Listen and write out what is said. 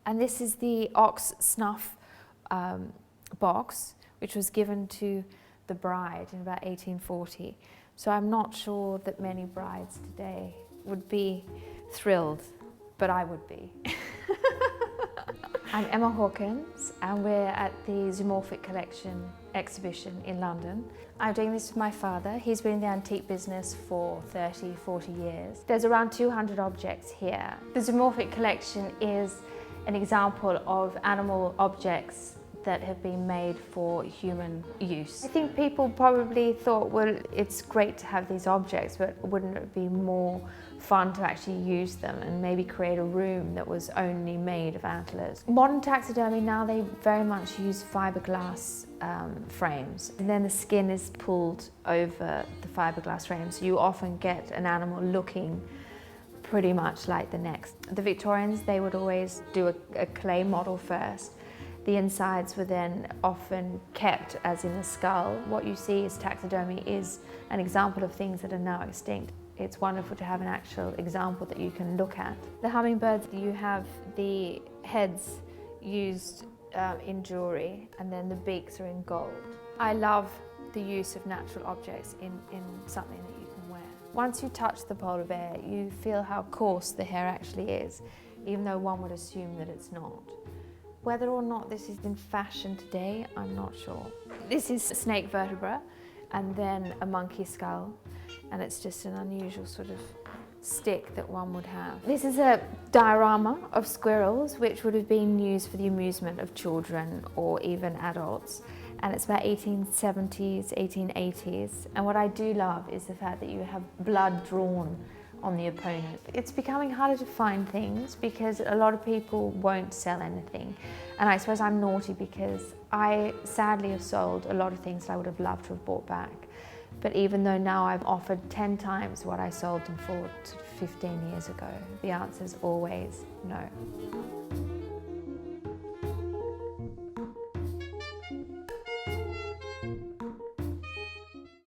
And this is the ox snuff box, which was given to the bride in about 1840. So I'm not sure that many brides today would be thrilled, but I would be. I'm Emma Hawkins, and we're at the Zoomorphic Collection exhibition in London. I'm doing this with my father. He's been in the antique business for 30, 40 years. There's around 200 objects here. The Zoomorphic Collection is an example of animal objects that have been made for human use. I think people probably thought, well, it's great to have these objects, but wouldn't it be more fun to actually use them and maybe create a room that was only made of antlers? Modern taxidermy now, they very much use fiberglass frames, and then the skin is pulled over the fiberglass frame, so you often get an animal looking pretty much like the next. The Victorians, they would always do a clay model first. The insides were then often kept as in the skull. What you see as taxidermy is an example of things that are now extinct. It's wonderful to have an actual example that you can look at. The hummingbirds, you have the heads used in jewellery, and then the beaks are in gold. I love the use of natural objects in something that you can wear. Once you touch the polar bear, you feel how coarse the hair actually is, even though one would assume that it's not. Whether or not this is in fashion today, I'm not sure. This is a snake vertebra and then a monkey skull, and it's just an unusual sort of stick that one would have. This is a diorama of squirrels, which would have been used for the amusement of children or even adults. And it's about 1870s, 1880s. And what I do love is the fact that you have blood drawn on the opponent. It's becoming harder to find things because a lot of people won't sell anything. And I suppose I'm naughty because I sadly have sold a lot of things that I would have loved to have bought back. But even though now I've offered 10 times what I sold them for 15 years ago, the answer is always no.